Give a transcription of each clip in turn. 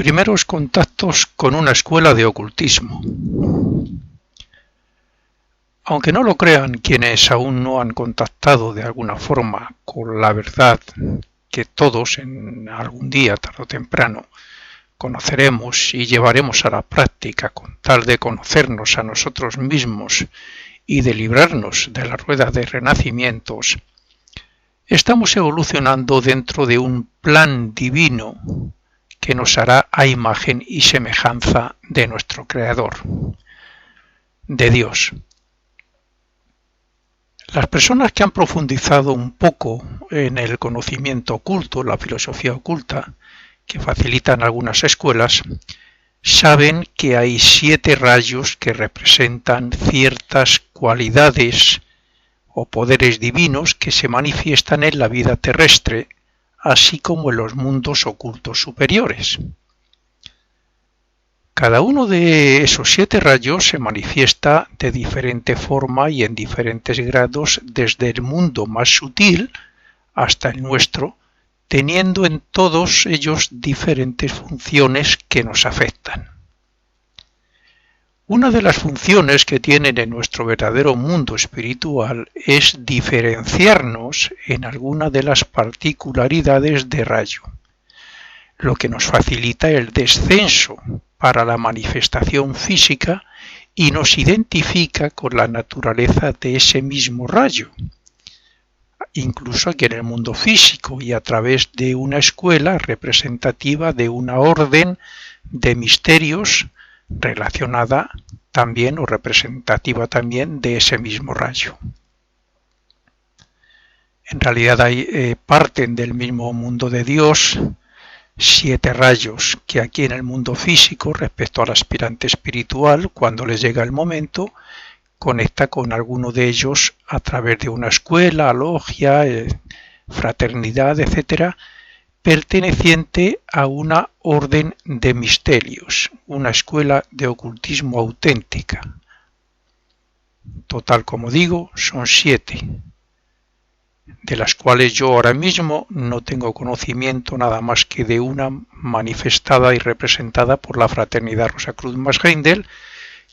Primeros contactos con una escuela de ocultismo. Aunque no lo crean quienes aún no han contactado de alguna forma con la verdad que todos en algún día, tarde o temprano, conoceremos y llevaremos a la práctica con tal de conocernos a nosotros mismos y de librarnos de la rueda de renacimientos, estamos evolucionando dentro de un plan divino que nos hará a imagen y semejanza de nuestro Creador, de Dios. Las personas que han profundizado un poco en el conocimiento oculto, la filosofía oculta, que facilitan algunas escuelas, saben que hay 7 rayos que representan ciertas cualidades o poderes divinos que se manifiestan en la vida terrestre, así como en los mundos ocultos superiores. Cada uno de esos 7 rayos se manifiesta de diferente forma y en diferentes grados desde el mundo más sutil hasta el nuestro, teniendo en todos ellos diferentes funciones que nos afectan. Una de las funciones que tienen en nuestro verdadero mundo espiritual es diferenciarnos en alguna de las particularidades de rayo, lo que nos facilita el descenso para la manifestación física y nos identifica con la naturaleza de ese mismo rayo, incluso aquí en el mundo físico y a través de una escuela representativa de una orden de misterios relacionada también o representativa también de ese mismo rayo. En realidad parten del mismo mundo de Dios 7 rayos que aquí en el mundo físico respecto al aspirante espiritual, cuando les llega el momento, conecta con alguno de ellos a través de una escuela, logia, fraternidad, etc., perteneciente a una orden de misterios, una escuela de ocultismo auténtica. Total, como digo, son 7, de las cuales yo ahora mismo no tengo conocimiento nada más que de una manifestada y representada por la Fraternidad Rosacruz Heindel,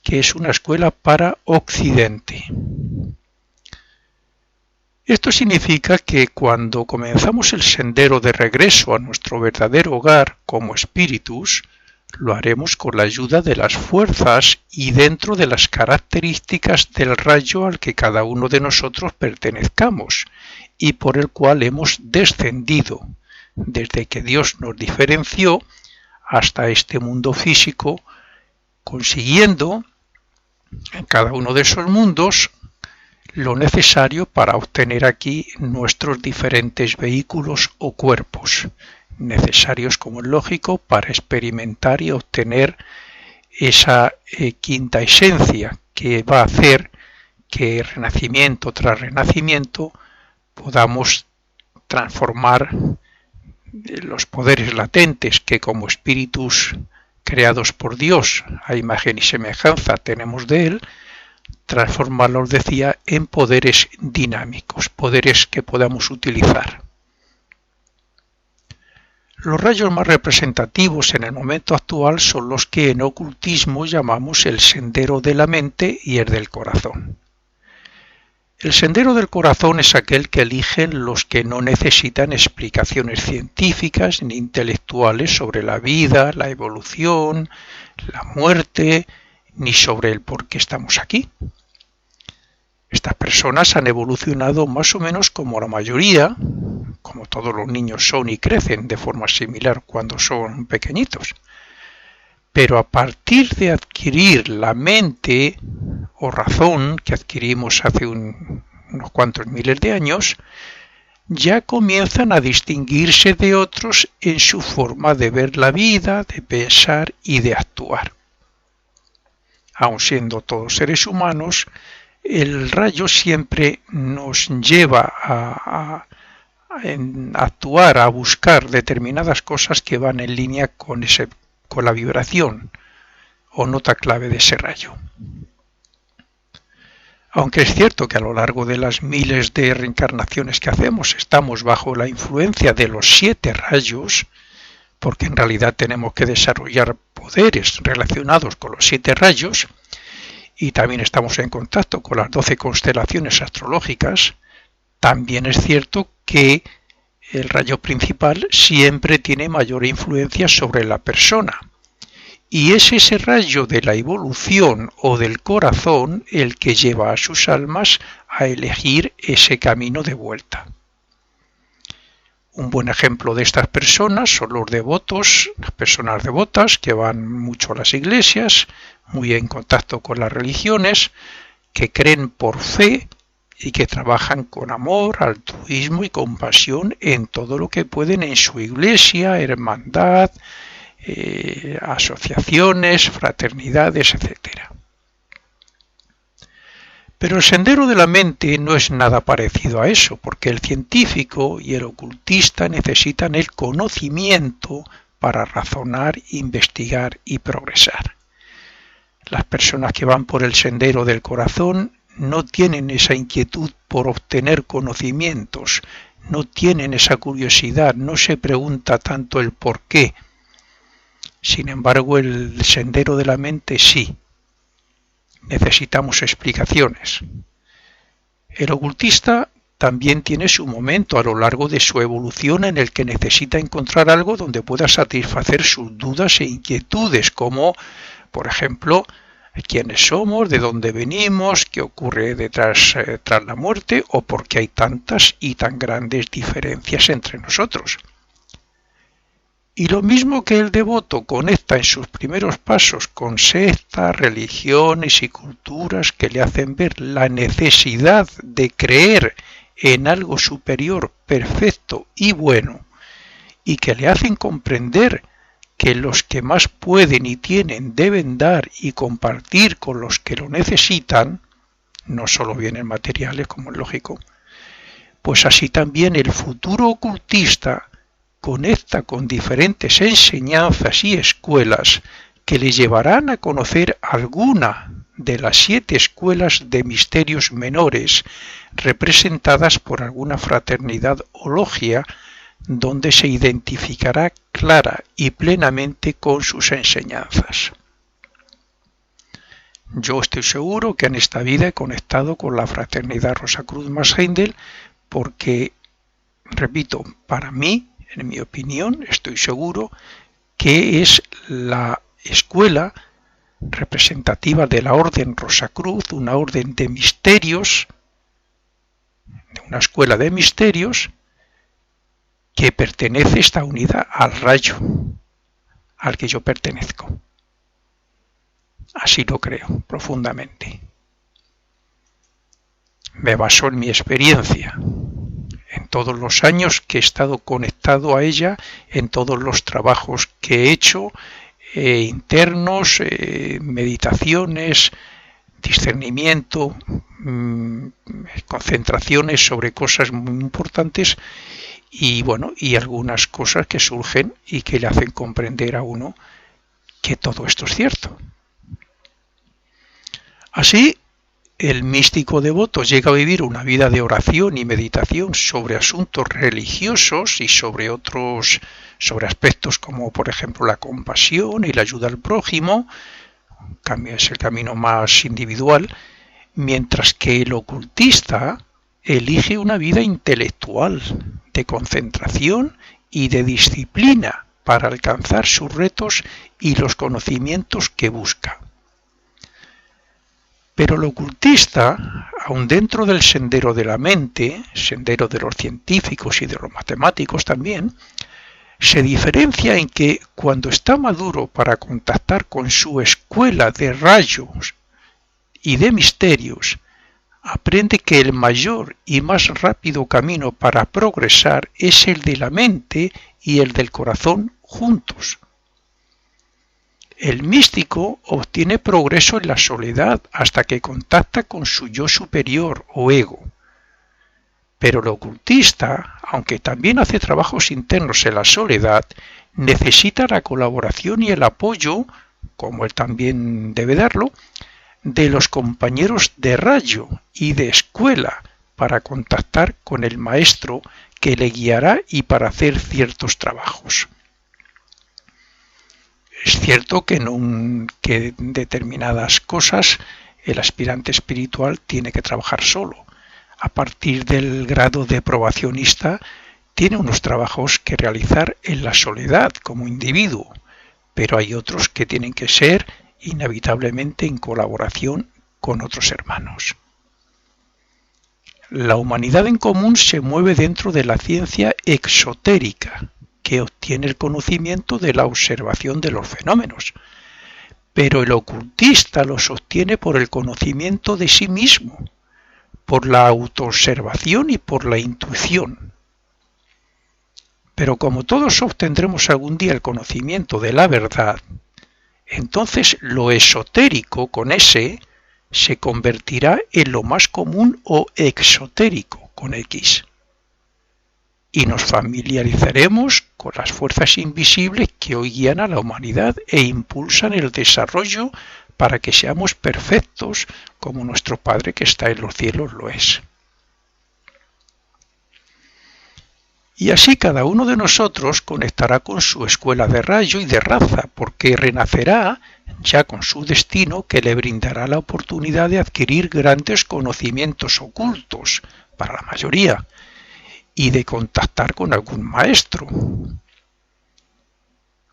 que es una escuela para Occidente. Esto significa que cuando comenzamos el sendero de regreso a nuestro verdadero hogar como espíritus, lo haremos con la ayuda de las fuerzas y dentro de las características del rayo al que cada uno de nosotros pertenezcamos y por el cual hemos descendido desde que Dios nos diferenció hasta este mundo físico, consiguiendo en cada uno de esos mundos lo necesario para obtener aquí nuestros diferentes vehículos o cuerpos, necesarios como es lógico para experimentar y obtener esa quinta esencia que va a hacer que renacimiento tras renacimiento podamos transformar los poderes latentes que como espíritus creados por Dios a imagen y semejanza tenemos de Él, transformarlos, decía, en poderes dinámicos, poderes que podamos utilizar. Los rayos más representativos en el momento actual son los que en ocultismo llamamos el sendero de la mente y el del corazón. El sendero del corazón es aquel que eligen los que no necesitan explicaciones científicas ni intelectuales sobre la vida, la evolución, la muerte, ni sobre el por qué estamos aquí. Estas personas han evolucionado más o menos como la mayoría, como todos los niños son y crecen de forma similar cuando son pequeñitos. Pero a partir de adquirir la mente o razón que adquirimos hace unos cuantos miles de años, ya comienzan a distinguirse de otros en su forma de ver la vida, de pensar y de actuar. Aun siendo todos seres humanos, el rayo siempre nos lleva a actuar, a buscar determinadas cosas que van en línea con la vibración o nota clave de ese rayo. Aunque es cierto que a lo largo de las miles de reencarnaciones que hacemos estamos bajo la influencia de los 7 rayos, porque en realidad tenemos que desarrollar poderes relacionados con los 7 rayos, y también estamos en contacto con las 12 constelaciones astrológicas, también es cierto que el rayo principal siempre tiene mayor influencia sobre la persona. Y es ese rayo de la evolución o del corazón el que lleva a sus almas a elegir ese camino de vuelta. Un buen ejemplo de estas personas son los devotos, las personas devotas que van mucho a las iglesias, muy en contacto con las religiones, que creen por fe y que trabajan con amor, altruismo y compasión en todo lo que pueden en su iglesia, hermandad, asociaciones, fraternidades, etc. Pero el sendero de la mente no es nada parecido a eso, porque el científico y el ocultista necesitan el conocimiento para razonar, investigar y progresar. Las personas que van por el sendero del corazón no tienen esa inquietud por obtener conocimientos, no tienen esa curiosidad, no se pregunta tanto el por qué. Sin embargo, el sendero de la mente sí. Necesitamos explicaciones. El ocultista también tiene su momento a lo largo de su evolución en el que necesita encontrar algo donde pueda satisfacer sus dudas e inquietudes, como, por ejemplo, quiénes somos, de dónde venimos, qué ocurre tras la muerte o por qué hay tantas y tan grandes diferencias entre nosotros. Y lo mismo que el devoto conecta en sus primeros pasos con sectas, religiones y culturas que le hacen ver la necesidad de creer en algo superior, perfecto y bueno, y que le hacen comprender que los que más pueden y tienen deben dar y compartir con los que lo necesitan, no solo bienes materiales como es lógico, pues así también el futuro ocultista conecta con diferentes enseñanzas y escuelas que le llevarán a conocer alguna de las 7 escuelas de misterios menores representadas por alguna fraternidad o logia donde se identificará clara y plenamente con sus enseñanzas. Yo estoy seguro que en esta vida he conectado con la fraternidad Rosacruz más Heindel porque, repito, para mí, en mi opinión, estoy seguro que es la escuela representativa de la Orden Rosacruz, una orden de misterios, una escuela de misterios que pertenece esta unidad al rayo al que yo pertenezco. Así lo creo profundamente. Me baso en mi experiencia, en todos los años que he estado conectado a ella, en todos los trabajos que he hecho, internos, meditaciones, discernimiento, concentraciones sobre cosas muy importantes y bueno, y algunas cosas que surgen y que le hacen comprender a uno que todo esto es cierto. Así, el místico devoto llega a vivir una vida de oración y meditación sobre asuntos religiosos y sobre aspectos como por ejemplo la compasión y la ayuda al prójimo, es el camino más individual, mientras que el ocultista elige una vida intelectual, de concentración y de disciplina para alcanzar sus retos y los conocimientos que busca. Pero el ocultista, aun dentro del sendero de la mente, sendero de los científicos y de los matemáticos también, se diferencia en que cuando está maduro para contactar con su escuela de rayos y de misterios, aprende que el mayor y más rápido camino para progresar es el de la mente y el del corazón juntos. El místico obtiene progreso en la soledad hasta que contacta con su yo superior o ego. Pero el ocultista, aunque también hace trabajos internos en la soledad, necesita la colaboración y el apoyo, como él también debe darlo, de los compañeros de rayo y de escuela para contactar con el maestro que le guiará y para hacer ciertos trabajos. Es cierto que en determinadas cosas el aspirante espiritual tiene que trabajar solo. A partir del grado de probacionista tiene unos trabajos que realizar en la soledad como individuo, pero hay otros que tienen que ser inevitablemente en colaboración con otros hermanos. La humanidad en común se mueve dentro de la ciencia exotérica, que obtiene el conocimiento de la observación de los fenómenos, pero el ocultista los obtiene por el conocimiento de sí mismo, por la autoobservación y por la intuición. Pero como todos obtendremos algún día el conocimiento de la verdad, entonces lo esotérico con S se convertirá en lo más común o exotérico con X. Y nos familiarizaremos con las fuerzas invisibles que hoy guían a la humanidad e impulsan el desarrollo para que seamos perfectos como nuestro Padre que está en los cielos lo es. Y así cada uno de nosotros conectará con su escuela de rayo y de raza, porque renacerá ya con su destino que le brindará la oportunidad de adquirir grandes conocimientos ocultos, para la mayoría, y de contactar con algún maestro.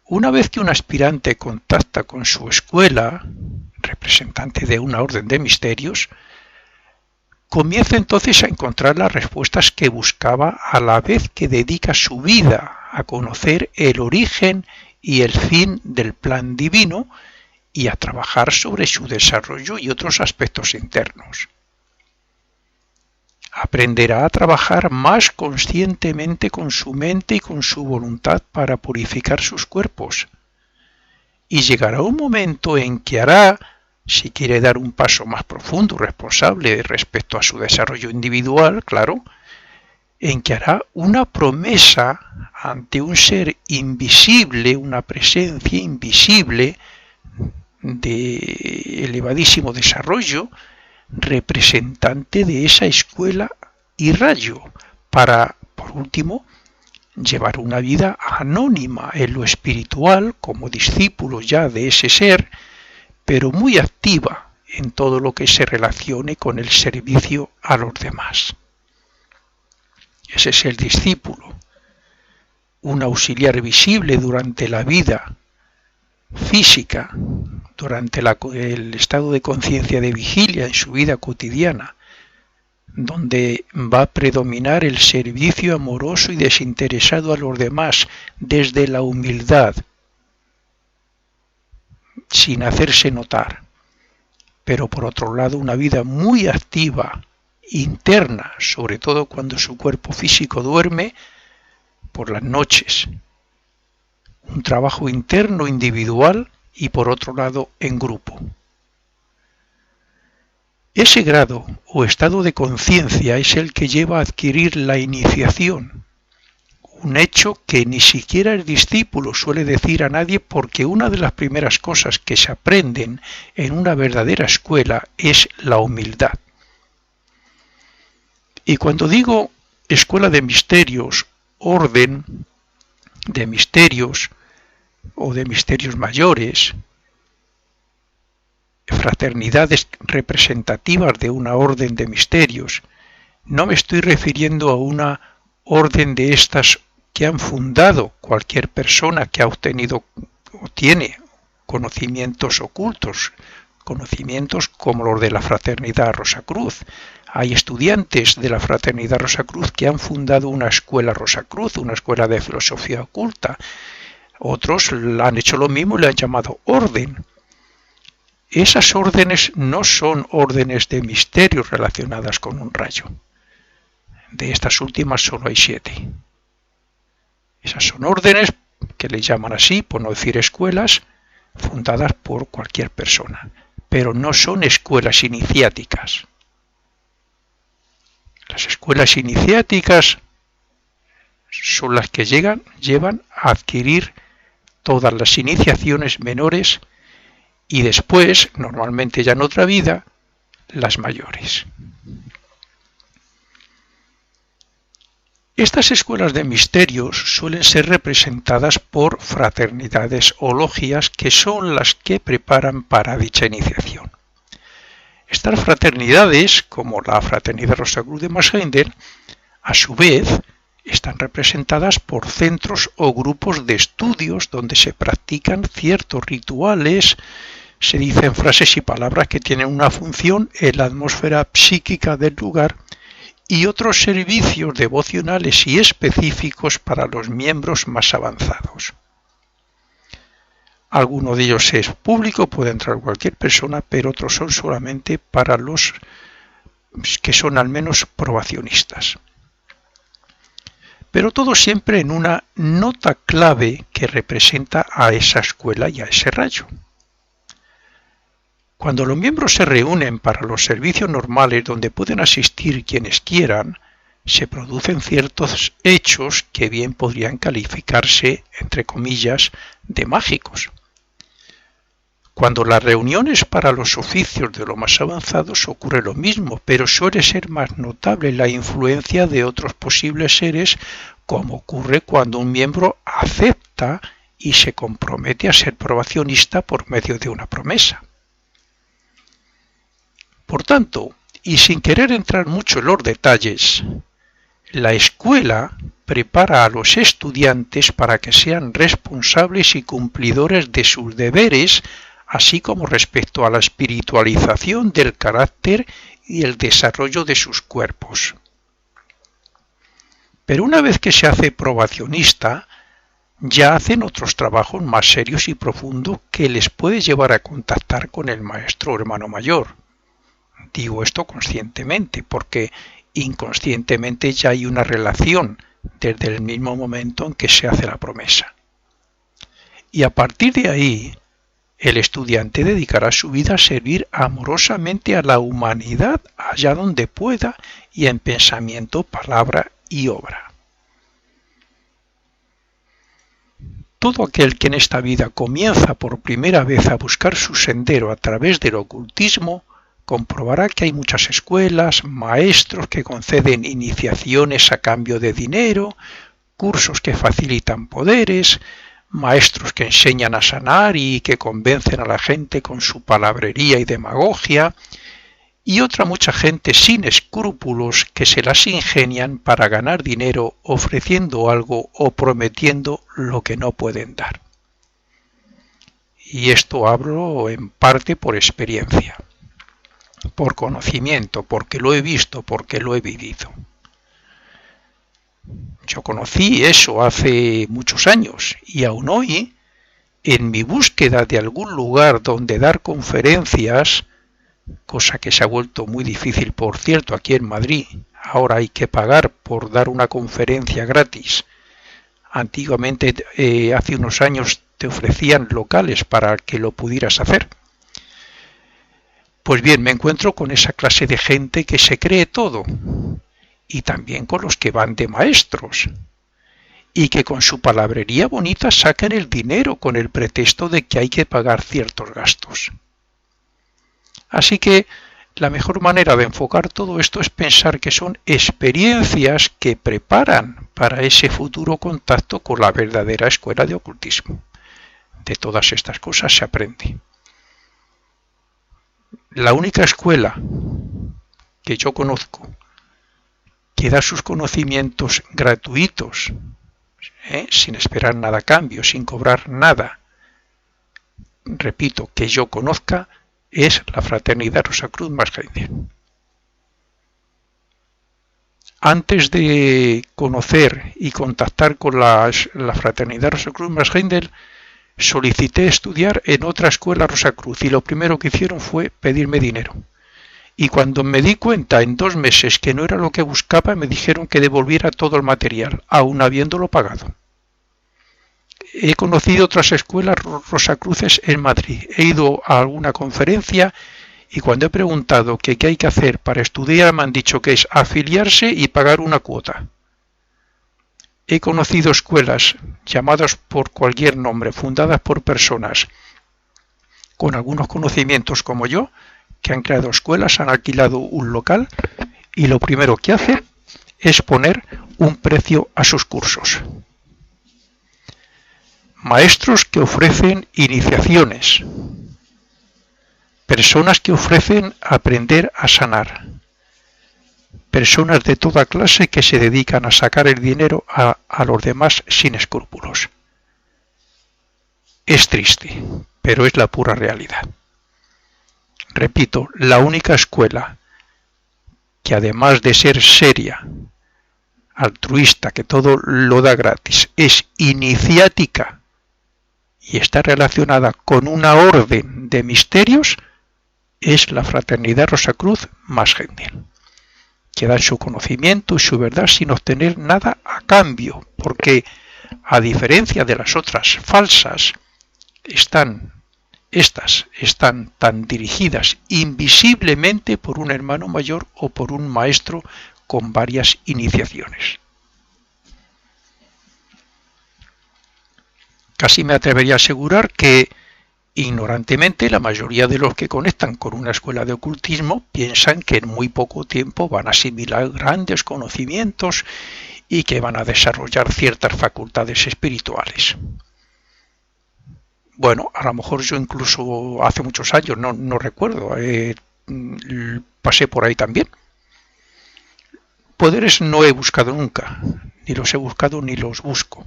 Una vez que un aspirante contacta con su escuela, representante de una orden de misterios, comienza entonces a encontrar las respuestas que buscaba a la vez que dedica su vida a conocer el origen y el fin del plan divino y a trabajar sobre su desarrollo y otros aspectos internos. Aprenderá a trabajar más conscientemente con su mente y con su voluntad para purificar sus cuerpos. Y llegará un momento en que hará, si quiere dar un paso más profundo y responsable respecto a su desarrollo individual, claro, en que hará una promesa ante un ser invisible, una presencia invisible de elevadísimo desarrollo, representante de esa escuela y rayo, para, por último, llevar una vida anónima en lo espiritual como discípulo ya de ese ser, pero muy activa en todo lo que se relacione con el servicio a los demás. Ese es el discípulo, un auxiliar visible durante la vida física, durante el estado de conciencia de vigilia en su vida cotidiana, donde va a predominar el servicio amoroso y desinteresado a los demás desde la humildad, sin hacerse notar, pero por otro lado una vida muy activa, interna, sobre todo cuando su cuerpo físico duerme por las noches, un trabajo interno individual y por otro lado en grupo. Ese grado o estado de conciencia es el que lleva a adquirir la iniciación, un hecho que ni siquiera el discípulo suele decir a nadie porque una de las primeras cosas que se aprenden en una verdadera escuela es la humildad. Y cuando digo escuela de misterios, orden de misterios o de misterios mayores, fraternidades representativas de una orden de misterios, no me estoy refiriendo a una orden de estas que han fundado cualquier persona que ha obtenido o tiene conocimientos ocultos, conocimientos como los de la Fraternidad Rosacruz. Hay estudiantes de la Fraternidad Rosacruz que han fundado una escuela Rosacruz, una escuela de filosofía oculta. Otros han hecho lo mismo y le han llamado orden. Esas órdenes no son órdenes de misterios relacionadas con un rayo. De estas últimas solo hay 7. Esas son órdenes que le llaman así, por no decir escuelas, fundadas por cualquier persona, pero no son escuelas iniciáticas. Las escuelas iniciáticas son las que llevan a adquirir todas las iniciaciones menores y después, normalmente ya en otra vida, las mayores. Estas escuelas de misterios suelen ser representadas por fraternidades o logias que son las que preparan para dicha iniciación. Estas fraternidades, como la Fraternidad Rosacruz de Marsheindel, a su vez, están representadas por centros o grupos de estudios donde se practican ciertos rituales, se dicen frases y palabras que tienen una función en la atmósfera psíquica del lugar y otros servicios devocionales y específicos para los miembros más avanzados. Alguno de ellos es público, puede entrar cualquier persona, pero otros son solamente para los que son al menos probacionistas. Pero todo siempre en una nota clave que representa a esa escuela y a ese rayo. Cuando los miembros se reúnen para los servicios normales donde pueden asistir quienes quieran, se producen ciertos hechos que bien podrían calificarse, entre comillas, de mágicos. Cuando las reuniones para los oficios de los más avanzados ocurre lo mismo, pero suele ser más notable la influencia de otros posibles seres, como ocurre cuando un miembro acepta y se compromete a ser probacionista por medio de una promesa. Por tanto, y sin querer entrar mucho en los detalles, la escuela prepara a los estudiantes para que sean responsables y cumplidores de sus deberes, así como respecto a la espiritualización del carácter y el desarrollo de sus cuerpos. Pero una vez que se hace probacionista, ya hacen otros trabajos más serios y profundos que les puede llevar a contactar con el maestro o hermano mayor. Digo esto conscientemente, porque inconscientemente ya hay una relación desde el mismo momento en que se hace la promesa. Y a partir de ahí, el estudiante dedicará su vida a servir amorosamente a la humanidad allá donde pueda y en pensamiento, palabra y obra. Todo aquel que en esta vida comienza por primera vez a buscar su sendero a través del ocultismo, comprobará que hay muchas escuelas, maestros que conceden iniciaciones a cambio de dinero, cursos que facilitan poderes, maestros que enseñan a sanar y que convencen a la gente con su palabrería y demagogia, y otra mucha gente sin escrúpulos que se las ingenian para ganar dinero ofreciendo algo o prometiendo lo que no pueden dar. Y esto hablo en parte por experiencia, por conocimiento, porque lo he visto, porque lo he vivido. Yo conocí eso hace muchos años y aún hoy, en mi búsqueda de algún lugar donde dar conferencias, cosa que se ha vuelto muy difícil, por cierto, aquí en Madrid, ahora hay que pagar por dar una conferencia gratis. Antiguamente, hace unos años, te ofrecían locales para que lo pudieras hacer. Pues bien, me encuentro con esa clase de gente que se cree todo, y también con los que van de maestros, y que con su palabrería bonita sacan el dinero con el pretexto de que hay que pagar ciertos gastos. Así que la mejor manera de enfocar todo esto es pensar que son experiencias que preparan para ese futuro contacto con la verdadera escuela de ocultismo. De todas estas cosas se aprende. La única escuela que yo conozco que da sus conocimientos gratuitos, sin esperar nada a cambio, sin cobrar nada, repito, que yo conozca, es la Fraternidad Rosacruz Marsheindel. Antes de conocer y contactar con la Fraternidad Rosacruz Marsheindel, solicité estudiar en otra escuela Rosacruz y lo primero que hicieron fue pedirme dinero. Y cuando me di cuenta en 2 meses que no era lo que buscaba, me dijeron que devolviera todo el material, aun habiéndolo pagado. He conocido otras escuelas Rosacruces en Madrid. He ido a alguna conferencia y cuando he preguntado qué hay que hacer para estudiar, me han dicho que es afiliarse y pagar una cuota. He conocido escuelas llamadas por cualquier nombre, fundadas por personas con algunos conocimientos como yo, que han creado escuelas, han alquilado un local y lo primero que hacen es poner un precio a sus cursos. Maestros que ofrecen iniciaciones, personas que ofrecen aprender a sanar, personas de toda clase que se dedican a sacar el dinero a los demás sin escrúpulos. Es triste, pero es la pura realidad. Repito, la única escuela que además de ser seria, altruista, que todo lo da gratis, es iniciática y está relacionada con una orden de misterios, es la Fraternidad Rosacruz más gentil, que dan su conocimiento y su verdad sin obtener nada a cambio, porque a diferencia de las otras falsas, estas están tan dirigidas invisiblemente por un hermano mayor o por un maestro con varias iniciaciones. Casi me atrevería a asegurar que, ignorantemente, la mayoría de los que conectan con una escuela de ocultismo piensan que en muy poco tiempo van a asimilar grandes conocimientos y que van a desarrollar ciertas facultades espirituales. Bueno, a lo mejor yo incluso hace muchos años, no recuerdo, pasé por ahí también. Poderes no he buscado nunca, ni los he buscado ni los busco,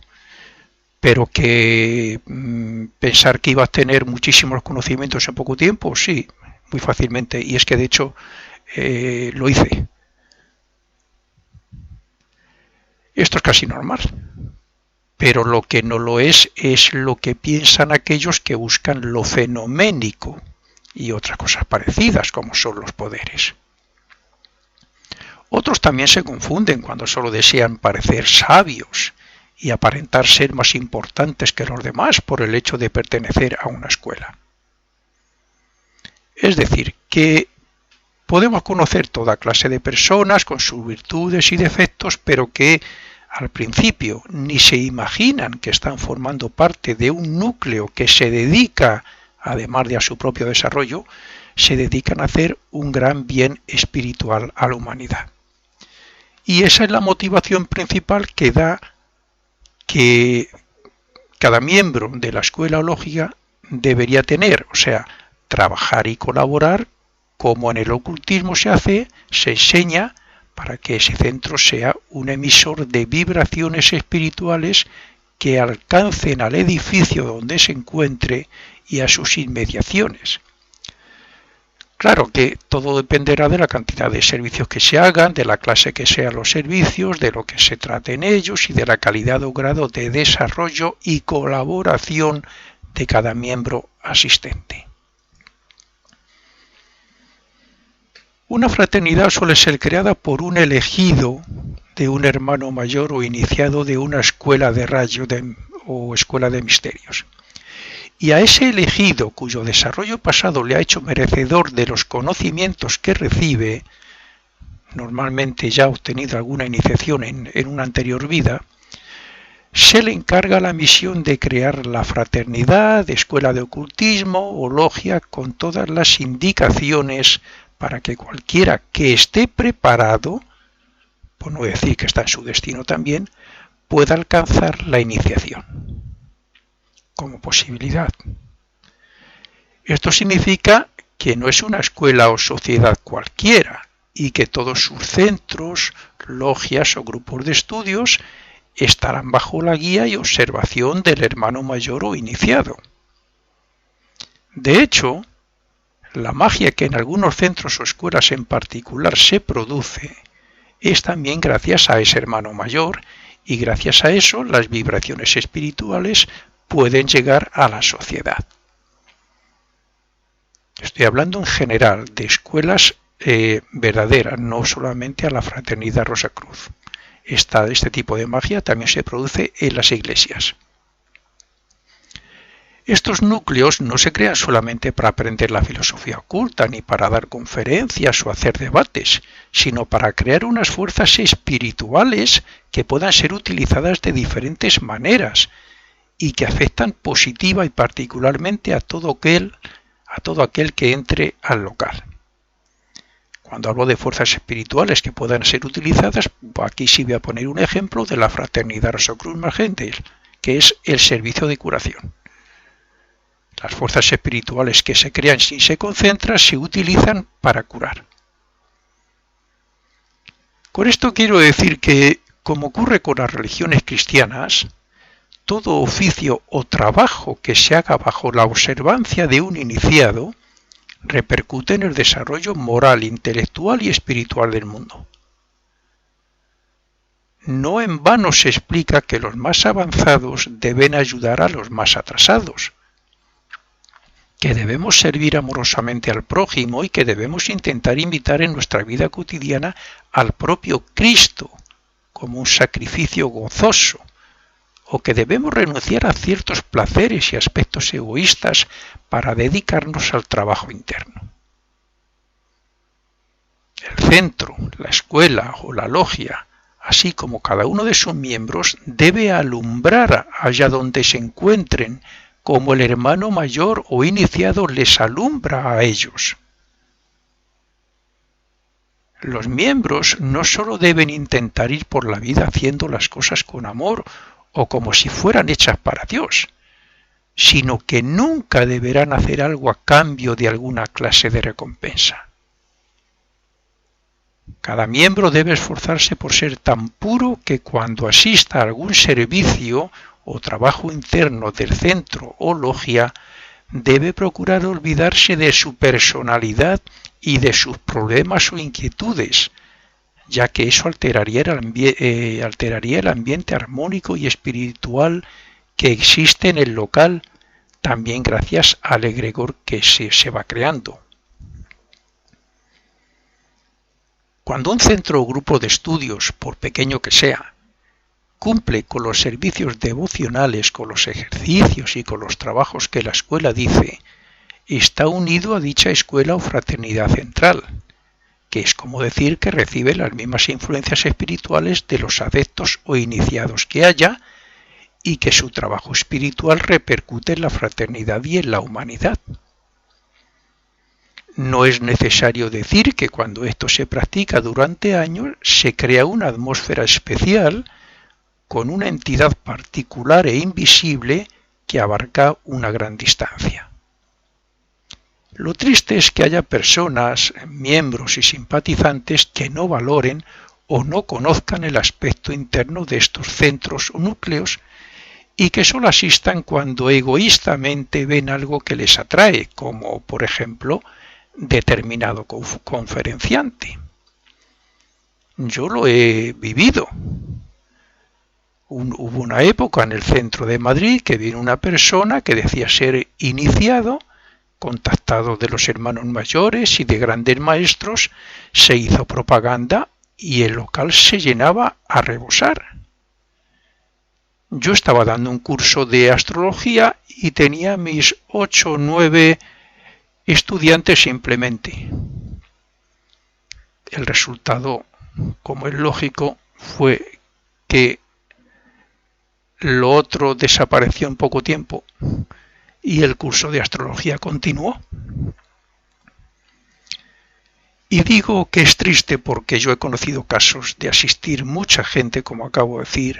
pero que pensar que iba a tener muchísimos conocimientos en poco tiempo, sí, muy fácilmente, y es que de hecho lo hice. Esto es casi normal. Pero lo que no lo es lo que piensan aquellos que buscan lo fenoménico y otras cosas parecidas, como son los poderes. Otros también se confunden cuando solo desean parecer sabios y aparentar ser más importantes que los demás por el hecho de pertenecer a una escuela. Es decir, que podemos conocer toda clase de personas con sus virtudes y defectos, pero que al principio ni se imaginan que están formando parte de un núcleo que se dedica, además de a su propio desarrollo, se dedican a hacer un gran bien espiritual a la humanidad. Y esa es la motivación principal que da que cada miembro de la escuela lógica debería tener, o sea, trabajar y colaborar como en el ocultismo se hace, se enseña, para que ese centro sea un emisor de vibraciones espirituales que alcancen al edificio donde se encuentre y a sus inmediaciones. Claro que todo dependerá de la cantidad de servicios que se hagan, de la clase que sean los servicios, de lo que se trate en ellos y de la calidad o grado de desarrollo y colaboración de cada miembro asistente. Una fraternidad suele ser creada por un elegido de un hermano mayor o iniciado de una escuela de rayos o escuela de misterios. Y a ese elegido cuyo desarrollo pasado le ha hecho merecedor de los conocimientos que recibe, normalmente ya ha obtenido alguna iniciación en una anterior vida, se le encarga la misión de crear la fraternidad, escuela de ocultismo o logia con todas las indicaciones para que cualquiera que esté preparado, por no decir que está en su destino también, pueda alcanzar la iniciación como posibilidad. Esto significa que no es una escuela o sociedad cualquiera y que todos sus centros, logias o grupos de estudios estarán bajo la guía y observación del hermano mayor o iniciado. De hecho, la magia que en algunos centros o escuelas en particular se produce es también gracias a ese hermano mayor y gracias a eso las vibraciones espirituales pueden llegar a la sociedad. Estoy hablando en general de escuelas verdaderas, no solamente a la Fraternidad Rosacruz. Este tipo de magia también se produce en las iglesias. Estos núcleos no se crean solamente para aprender la filosofía oculta ni para dar conferencias o hacer debates, sino para crear unas fuerzas espirituales que puedan ser utilizadas de diferentes maneras y que afectan positiva y particularmente a todo aquel que entre al local. Cuando hablo de fuerzas espirituales que puedan ser utilizadas, aquí sí voy a poner un ejemplo de la Fraternidad Rosacruz-Margentel, que es el servicio de curación. Las fuerzas espirituales que se crean si se concentran se utilizan para curar. Con esto quiero decir que, como ocurre con las religiones cristianas, todo oficio o trabajo que se haga bajo la observancia de un iniciado repercute en el desarrollo moral, intelectual y espiritual del mundo. No en vano se explica que los más avanzados deben ayudar a los más atrasados, que debemos servir amorosamente al prójimo y que debemos intentar imitar en nuestra vida cotidiana al propio Cristo como un sacrificio gozoso, o que debemos renunciar a ciertos placeres y aspectos egoístas para dedicarnos al trabajo interno. El centro, la escuela o la logia, así como cada uno de sus miembros, debe alumbrar allá donde se encuentren, como el hermano mayor o iniciado les alumbra a ellos. Los miembros no solo deben intentar ir por la vida haciendo las cosas con amor o como si fueran hechas para Dios, sino que nunca deberán hacer algo a cambio de alguna clase de recompensa. Cada miembro debe esforzarse por ser tan puro que cuando asista a algún servicio o trabajo interno del centro o logia, debe procurar olvidarse de su personalidad y de sus problemas o inquietudes, ya que eso alteraría el ambiente armónico y espiritual que existe en el local, también gracias al egregor que se va creando. Cuando un centro o grupo de estudios, por pequeño que sea, cumple con los servicios devocionales, con los ejercicios y con los trabajos que la escuela dice, está unido a dicha escuela o fraternidad central, que es como decir que recibe las mismas influencias espirituales de los adeptos o iniciados que haya y que su trabajo espiritual repercute en la fraternidad y en la humanidad. No es necesario decir que cuando esto se practica durante años se crea una atmósfera especial con una entidad particular e invisible que abarca una gran distancia. Lo triste es que haya personas, miembros y simpatizantes que no valoren o no conozcan el aspecto interno de estos centros o núcleos y que solo asistan cuando egoístamente ven algo que les atrae, como por ejemplo determinado conferenciante. Yo lo he vivido. Hubo una época en el centro de Madrid que vino una persona que decía ser iniciado, contactado de los hermanos mayores y de grandes maestros, se hizo propaganda y el local se llenaba a rebosar. Yo estaba dando un curso de astrología y tenía mis 8 o 9 estudiantes simplemente. El resultado, como es lógico, fue que lo otro desapareció en poco tiempo y el curso de astrología continuó. Y digo que es triste porque yo he conocido casos de asistir mucha gente, como acabo de decir,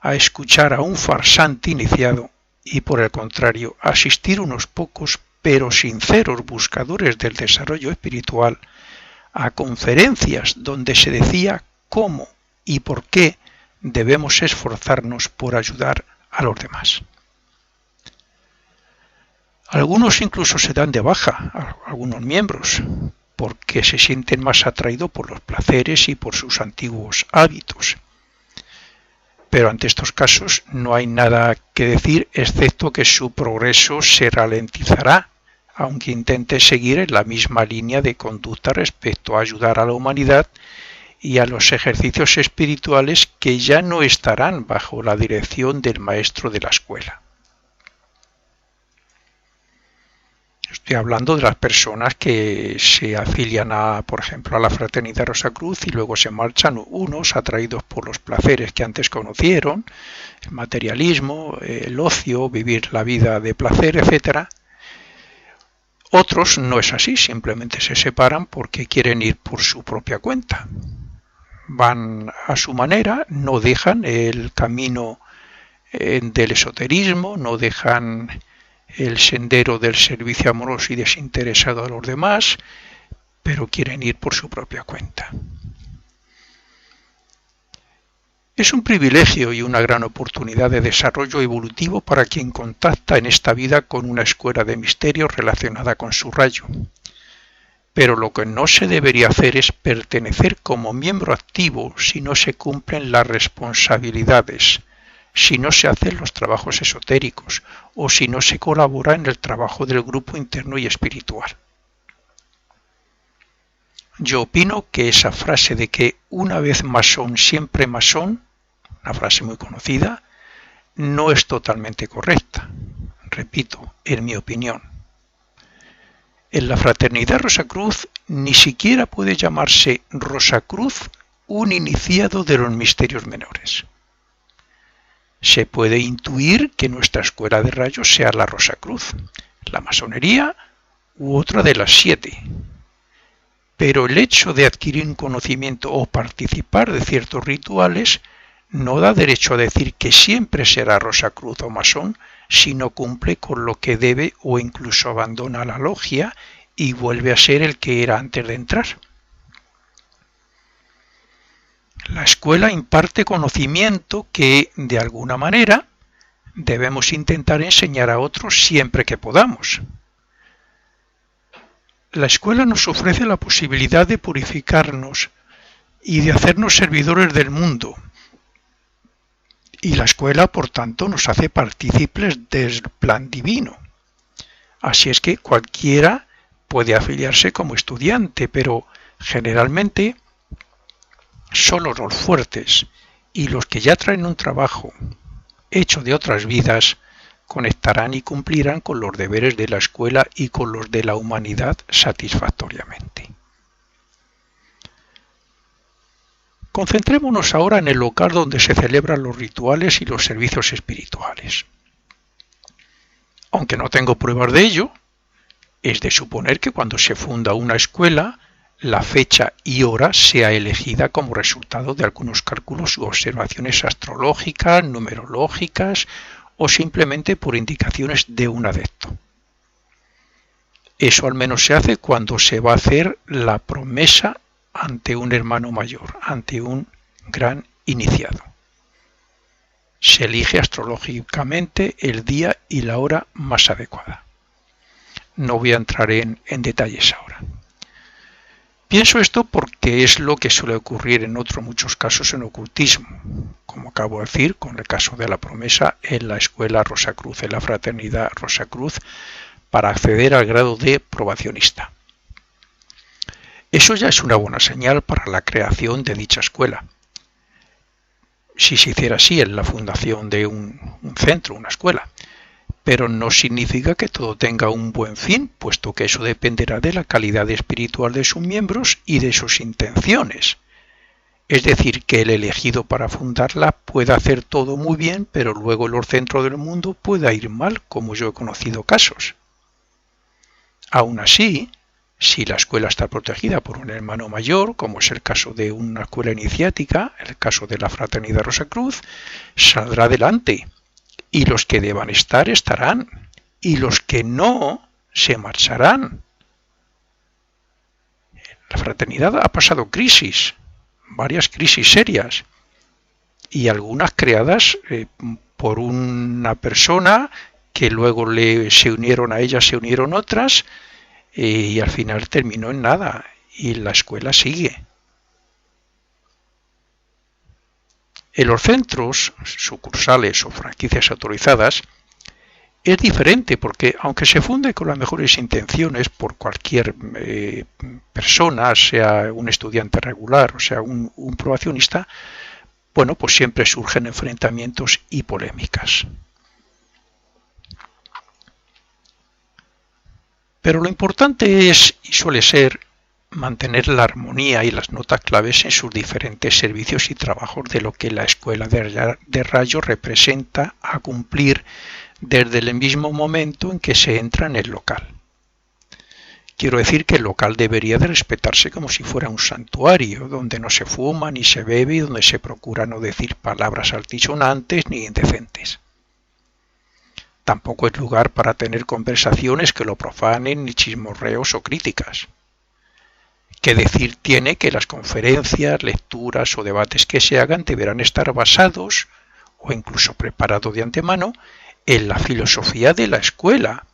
a escuchar a un farsante iniciado y por el contrario, asistir unos pocos pero sinceros buscadores del desarrollo espiritual a conferencias donde se decía cómo y por qué debemos esforzarnos por ayudar a los demás. Algunos incluso se dan de baja, algunos miembros, porque se sienten más atraídos por los placeres y por sus antiguos hábitos. Pero ante estos casos no hay nada que decir excepto que su progreso se ralentizará, aunque intente seguir en la misma línea de conducta respecto a ayudar a la humanidad y a los ejercicios espirituales que ya no estarán bajo la dirección del maestro de la escuela. Estoy hablando de las personas que se afilian por ejemplo, a la Fraternidad Rosacruz y luego se marchan, unos atraídos por los placeres que antes conocieron, el materialismo, el ocio, vivir la vida de placer, etc. Otros no es así, simplemente se separan porque quieren ir por su propia cuenta. Van a su manera, no dejan el camino del esoterismo, no dejan el sendero del servicio amoroso y desinteresado a los demás, pero quieren ir por su propia cuenta. Es un privilegio y una gran oportunidad de desarrollo evolutivo para quien contacta en esta vida con una escuela de misterios relacionada con su rayo. Pero lo que no se debería hacer es pertenecer como miembro activo si no se cumplen las responsabilidades, si no se hacen los trabajos esotéricos o si no se colabora en el trabajo del grupo interno y espiritual. Yo opino que esa frase de que una vez masón, siempre masón, una frase muy conocida, no es totalmente correcta. Repito, en mi opinión. En la Fraternidad Rosacruz ni siquiera puede llamarse Rosacruz un iniciado de los misterios menores. Se puede intuir que nuestra escuela de rayos sea la Rosacruz, la masonería u otra de las 7. Pero el hecho de adquirir un conocimiento o participar de ciertos rituales no da derecho a decir que siempre será Rosacruz o masón si no cumple con lo que debe o incluso abandona la logia y vuelve a ser el que era antes de entrar. La escuela imparte conocimiento que, de alguna manera, debemos intentar enseñar a otros siempre que podamos. La escuela nos ofrece la posibilidad de purificarnos y de hacernos servidores del mundo. Y la escuela, por tanto, nos hace partícipes del plan divino. Así es que cualquiera puede afiliarse como estudiante, pero generalmente solo los fuertes y los que ya traen un trabajo hecho de otras vidas conectarán y cumplirán con los deberes de la escuela y con los de la humanidad satisfactoriamente. Concentrémonos ahora en el local donde se celebran los rituales y los servicios espirituales. Aunque no tengo pruebas de ello, es de suponer que cuando se funda una escuela, la fecha y hora sea elegida como resultado de algunos cálculos u observaciones astrológicas, numerológicas o simplemente por indicaciones de un adepto. Eso al menos se hace cuando se va a hacer la promesa ante un hermano mayor, ante un gran iniciado. Se elige astrológicamente el día y la hora más adecuada. No voy a entrar en detalles ahora. Pienso esto porque es lo que suele ocurrir en otros muchos casos en ocultismo, como acabo de decir con el caso de la promesa en la escuela Rosacruz, en la fraternidad Rosacruz, para acceder al grado de probacionista. Eso ya es una buena señal para la creación de dicha escuela. Si se hiciera así en la fundación de un centro, una escuela, pero no significa que todo tenga un buen fin, puesto que eso dependerá de la calidad espiritual de sus miembros y de sus intenciones. Es decir, que el elegido para fundarla pueda hacer todo muy bien, pero luego en los centros del mundo pueda ir mal, como yo he conocido casos. Aún así, si la escuela está protegida por un hermano mayor, como es el caso de una escuela iniciática, el caso de la Fraternidad Rosacruz, saldrá adelante. Y los que deban estar, estarán. Y los que no, se marcharán. La fraternidad ha pasado crisis, varias crisis serias, y algunas creadas por una persona que luego se unieron a ella, se unieron otras, y al final terminó en nada, y la escuela sigue. En los centros, sucursales o franquicias autorizadas, es diferente porque aunque se funde con las mejores intenciones por cualquier persona, sea un estudiante regular o sea un probacionista, bueno, pues siempre surgen enfrentamientos y polémicas. Pero lo importante es, y suele ser, mantener la armonía y las notas claves en sus diferentes servicios y trabajos de lo que la escuela de rayos representa a cumplir desde el mismo momento en que se entra en el local. Quiero decir que el local debería de respetarse como si fuera un santuario, donde no se fuma ni se bebe y donde se procura no decir palabras altisonantes ni indecentes. Tampoco es lugar para tener conversaciones que lo profanen, ni chismorreos o críticas. ¿Qué decir tiene que las conferencias, lecturas o debates que se hagan deberán estar basados, o incluso preparados de antemano, en la filosofía de la escuela,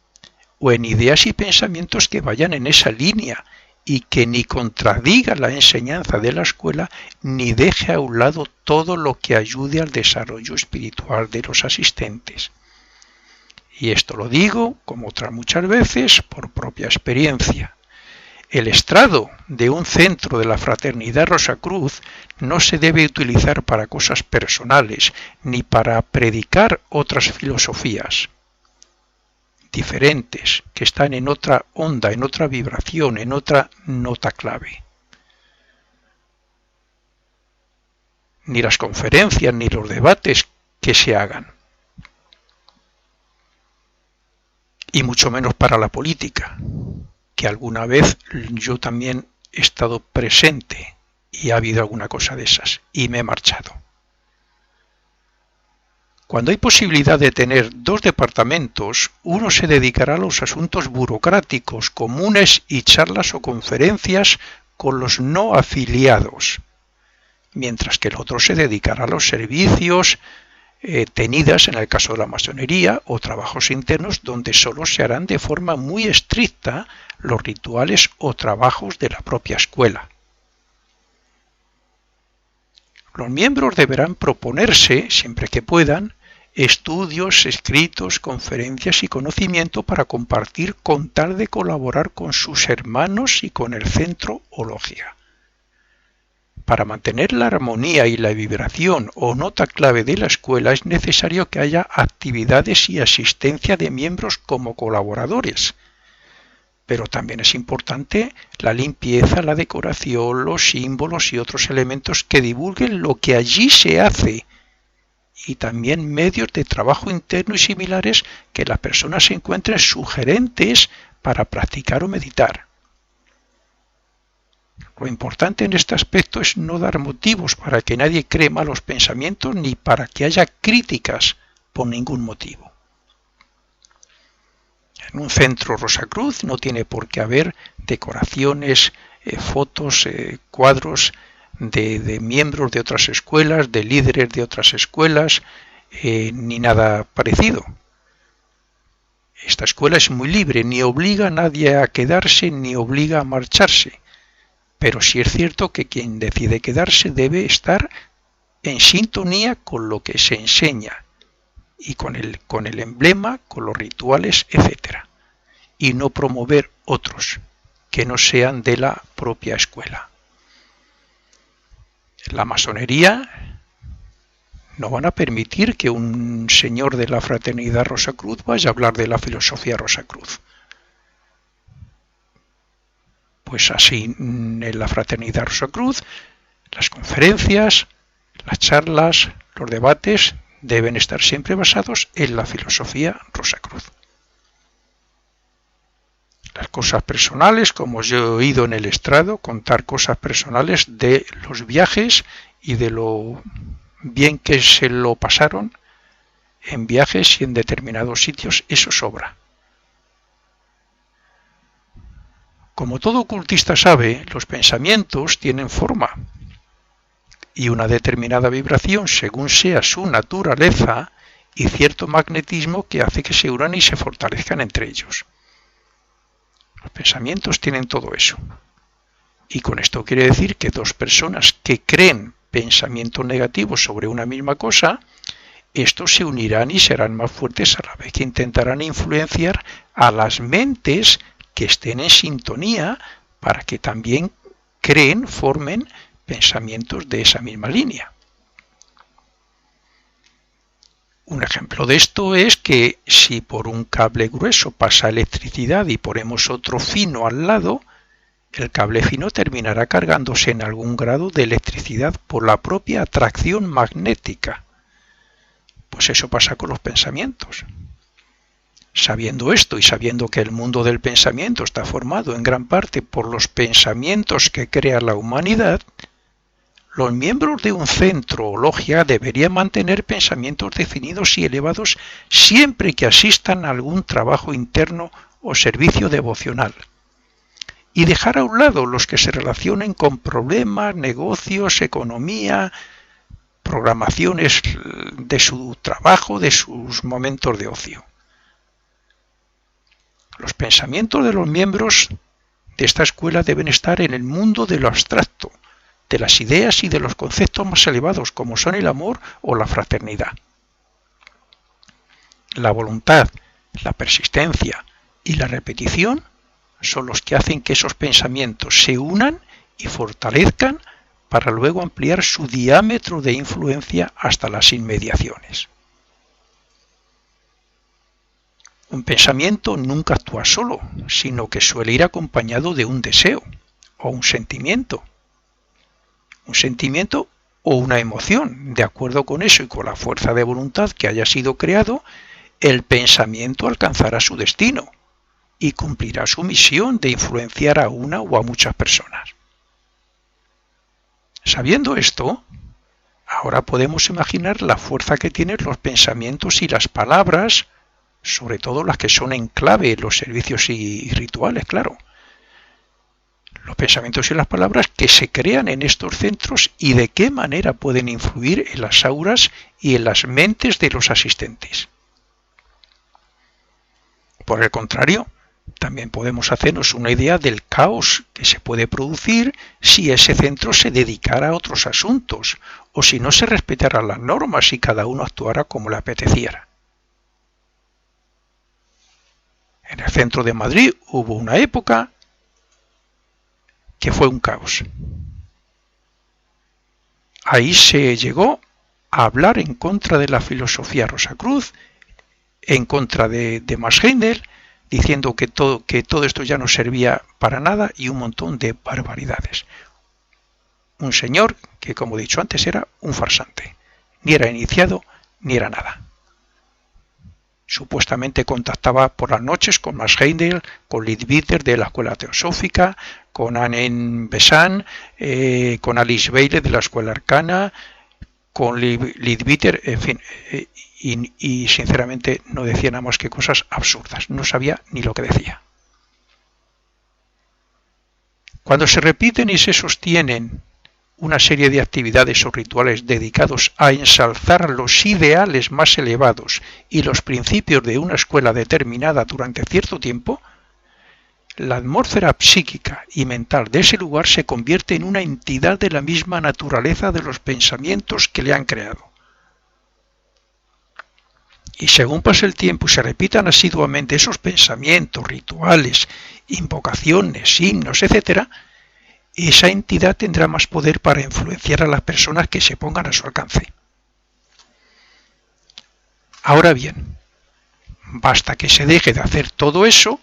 o en ideas y pensamientos que vayan en esa línea y que ni contradiga la enseñanza de la escuela ni deje a un lado todo lo que ayude al desarrollo espiritual de los asistentes? Y esto lo digo, como otras muchas veces, por propia experiencia. El estrado de un centro de la Fraternidad Rosacruz no se debe utilizar para cosas personales ni para predicar otras filosofías diferentes, que están en otra onda, en otra vibración, en otra nota clave. Ni las conferencias ni los debates que se hagan. Y mucho menos para la política, que alguna vez yo también he estado presente y ha habido alguna cosa de esas y me he marchado. Cuando hay posibilidad de tener dos departamentos, uno se dedicará a los asuntos burocráticos comunes y charlas o conferencias con los no afiliados, mientras que el otro se dedicará a los servicios tenidas en el caso de la masonería o trabajos internos donde solo se harán de forma muy estricta los rituales o trabajos de la propia escuela. Los miembros deberán proponerse, siempre que puedan, estudios, escritos, conferencias y conocimiento para compartir con tal de colaborar con sus hermanos y con el centro o logia. Para mantener la armonía y la vibración o nota clave de la escuela es necesario que haya actividades y asistencia de miembros como colaboradores. Pero también es importante la limpieza, la decoración, los símbolos y otros elementos que divulguen lo que allí se hace, y también medios de trabajo interno y similares que las personas se encuentren sugerentes para practicar o meditar. Lo importante en este aspecto es no dar motivos para que nadie cree malos pensamientos ni para que haya críticas por ningún motivo. En un centro Rosacruz no tiene por qué haber decoraciones, fotos, cuadros de miembros de otras escuelas, de líderes de otras escuelas, ni nada parecido. Esta escuela es muy libre, ni obliga a nadie a quedarse ni obliga a marcharse. Pero sí es cierto que quien decide quedarse debe estar en sintonía con lo que se enseña y con el emblema, con los rituales, etc. Y no promover otros que no sean de la propia escuela. En la masonería no van a permitir que un señor de la Fraternidad Rosacruz vaya a hablar de la filosofía Rosacruz. Pues así en la Fraternidad Rosacruz, las conferencias, las charlas, los debates deben estar siempre basados en la filosofía Rosacruz. Las cosas personales, como yo he oído en el estrado, contar cosas personales de los viajes y de lo bien que se lo pasaron en viajes y en determinados sitios, eso sobra. Como todo ocultista sabe, los pensamientos tienen forma y una determinada vibración según sea su naturaleza y cierto magnetismo que hace que se unan y se fortalezcan entre ellos. Los pensamientos tienen todo eso. Y con esto quiere decir que dos personas que creen pensamientos negativos sobre una misma cosa, estos se unirán y serán más fuertes a la vez que intentarán influenciar a las mentes que estén en sintonía para que también formen pensamientos de esa misma línea. Un ejemplo de esto es que si por un cable grueso pasa electricidad y ponemos otro fino al lado, el cable fino terminará cargándose en algún grado de electricidad por la propia atracción magnética. Pues eso pasa con los pensamientos. Sabiendo esto y sabiendo que el mundo del pensamiento está formado en gran parte por los pensamientos que crea la humanidad, los miembros de un centro o logia deberían mantener pensamientos definidos y elevados siempre que asistan a algún trabajo interno o servicio devocional, y dejar a un lado los que se relacionen con problemas, negocios, economía, programaciones de su trabajo, de sus momentos de ocio. Los pensamientos de los miembros de esta escuela deben estar en el mundo de lo abstracto, de las ideas y de los conceptos más elevados, como son el amor o la fraternidad. La voluntad, la persistencia y la repetición son los que hacen que esos pensamientos se unan y fortalezcan para luego ampliar su diámetro de influencia hasta las inmediaciones. Un pensamiento nunca actúa solo, sino que suele ir acompañado de un deseo o un sentimiento o una emoción. De acuerdo con eso y con la fuerza de voluntad que haya sido creado, el pensamiento alcanzará su destino y cumplirá su misión de influenciar a una o a muchas personas. Sabiendo esto, ahora podemos imaginar la fuerza que tienen los pensamientos y las palabras, sobre todo las que son en clave, los servicios y rituales, claro. Los pensamientos y las palabras que se crean en estos centros y de qué manera pueden influir en las auras y en las mentes de los asistentes. Por el contrario, también podemos hacernos una idea del caos que se puede producir si ese centro se dedicara a otros asuntos o si no se respetaran las normas y cada uno actuara como le apeteciera. En el centro de Madrid hubo una época que fue un caos. Ahí se llegó a hablar en contra de la filosofía Rosacruz, en contra de Max Heindel, diciendo que todo esto ya no servía para nada y un montón de barbaridades. Un señor que, como he dicho antes, era un farsante. Ni era iniciado, ni era nada. Supuestamente contactaba por las noches con Max Heindel, con Leadbeater de la Escuela Teosófica, con Anne Besant, con Alice Bailey de la Escuela Arcana, con Leadbeater, en fin, y sinceramente no decía nada más que cosas absurdas, no sabía ni lo que decía. Cuando se repiten y se sostienen una serie de actividades o rituales dedicados a ensalzar los ideales más elevados y los principios de una escuela determinada durante cierto tiempo, la atmósfera psíquica y mental de ese lugar se convierte en una entidad de la misma naturaleza de los pensamientos que le han creado. Y según pase el tiempo y se repitan asiduamente esos pensamientos, rituales, invocaciones, himnos, etc., esa entidad tendrá más poder para influenciar a las personas que se pongan a su alcance. Ahora bien, basta que se deje de hacer todo eso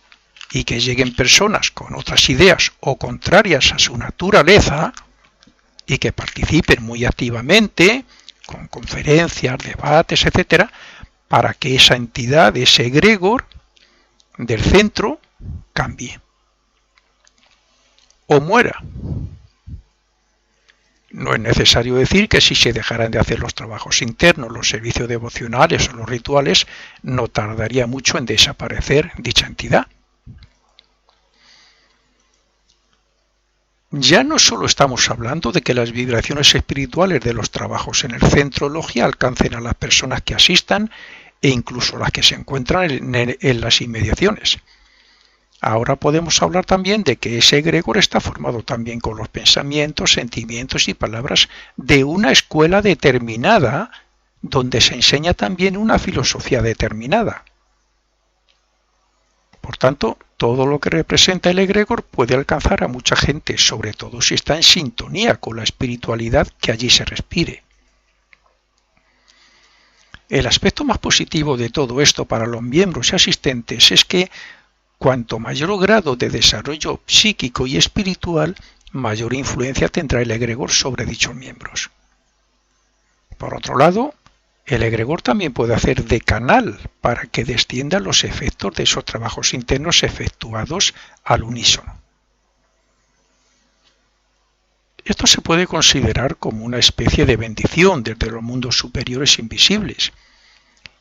y que lleguen personas con otras ideas o contrarias a su naturaleza y que participen muy activamente con conferencias, debates, etc., para que esa entidad, ese egregor del centro, cambie o muera. No es necesario decir que si se dejaran de hacer los trabajos internos, los servicios devocionales o los rituales, no tardaría mucho en desaparecer dicha entidad. Ya no solo estamos hablando de que las vibraciones espirituales de los trabajos en el centro logia alcancen a las personas que asistan e incluso las que se encuentran en las inmediaciones. Ahora podemos hablar también de que ese egregor está formado también con los pensamientos, sentimientos y palabras de una escuela determinada, donde se enseña también una filosofía determinada. Por tanto, todo lo que representa el egregor puede alcanzar a mucha gente, sobre todo si está en sintonía con la espiritualidad que allí se respire. El aspecto más positivo de todo esto para los miembros y asistentes es que cuanto mayor grado de desarrollo psíquico y espiritual, mayor influencia tendrá el egregor sobre dichos miembros. Por otro lado, El egregor también puede hacer de canal para que desciendan los efectos de esos trabajos internos efectuados al unísono. Esto se puede considerar como una especie de bendición desde los mundos superiores invisibles.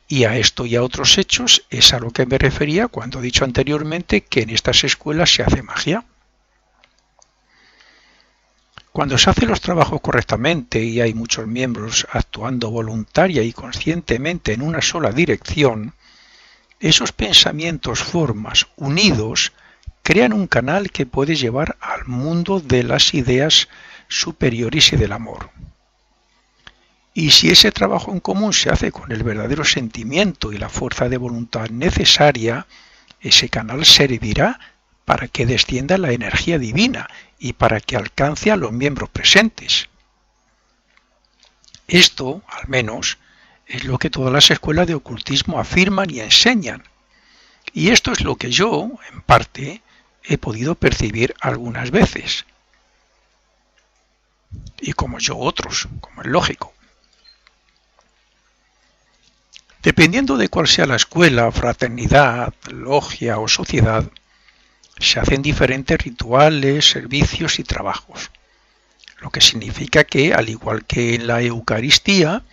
Y a esto y a otros hechos es a lo que me refería cuando he dicho anteriormente que en estas escuelas se hace magia. Cuando se hacen los trabajos correctamente y hay muchos miembros actuando voluntaria y conscientemente en una sola dirección, esos pensamientos, formas, unidos, crean un canal que puede llevar al mundo de las ideas superiores y del amor. Y si ese trabajo en común se hace con el verdadero sentimiento y la fuerza de voluntad necesaria, ese canal servirá para que descienda la energía divina y para que alcance a los miembros presentes. Esto, al menos, es lo que todas las escuelas de ocultismo afirman y enseñan. Y esto es lo que yo, en parte, he podido percibir algunas veces. Y como yo otros, como es lógico. Dependiendo de cuál sea la escuela, fraternidad, logia o sociedad, se hacen diferentes rituales, servicios y trabajos, lo que significa que, al igual que en la Eucaristía,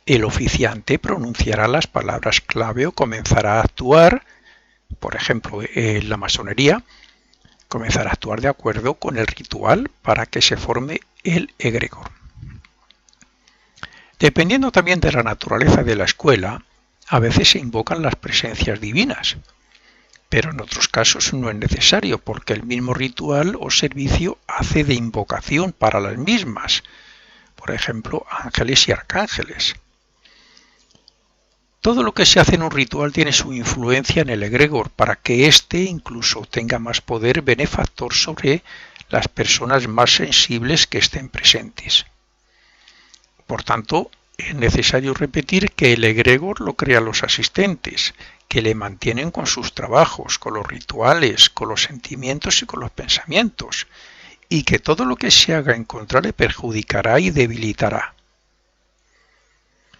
el oficiante pronunciará las palabras clave o comenzará a actuar, por ejemplo, en la masonería, comenzará a actuar de acuerdo con el ritual para que se forme el egregor. Dependiendo también de la naturaleza de la escuela, a veces se invocan las presencias divinas, pero en otros casos no es necesario porque el mismo ritual o servicio hace de invocación para las mismas, por ejemplo, ángeles y arcángeles. Todo lo que se hace en un ritual tiene su influencia en el egregor para que éste incluso tenga más poder benefactor sobre las personas más sensibles que estén presentes. Por tanto, es necesario repetir que el egregor lo crean los asistentes, que le mantienen con sus trabajos, con los rituales, con los sentimientos y con los pensamientos, y que todo lo que se haga en contra le perjudicará y debilitará.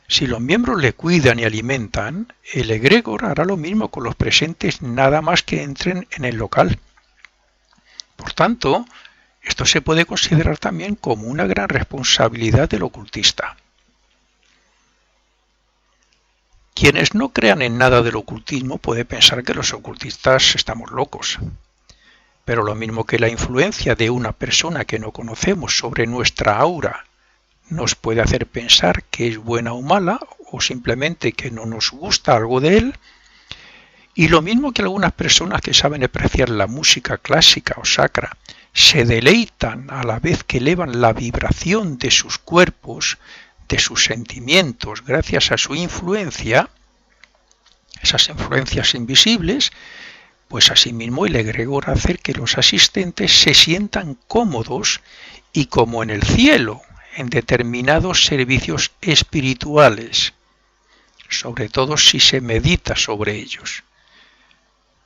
Si los miembros le cuidan y alimentan, el egregor hará lo mismo con los presentes nada más que entren en el local. Por tanto, esto se puede considerar también como una gran responsabilidad del ocultista. Quienes no crean en nada del ocultismo pueden pensar que los ocultistas estamos locos. Pero lo mismo que la influencia de una persona que no conocemos sobre nuestra aura nos puede hacer pensar que es buena o mala, o simplemente que no nos gusta algo de él, y lo mismo que algunas personas que saben apreciar la música clásica o sacra se deleitan a la vez que elevan la vibración de sus cuerpos, de sus sentimientos, gracias a su influencia, esas influencias invisibles, pues asimismo el egregor hace que los asistentes se sientan cómodos y como en el cielo, en determinados servicios espirituales, sobre todo si se medita sobre ellos.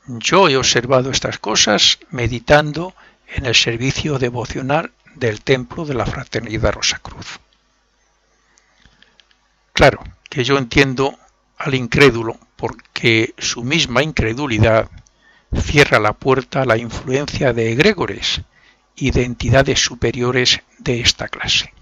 Yo he observado estas cosas meditando en el servicio devocional del Templo de la Fraternidad Rosacruz. Claro que yo entiendo al incrédulo porque su misma incredulidad cierra la puerta a la influencia de egregores y de entidades superiores de esta clase.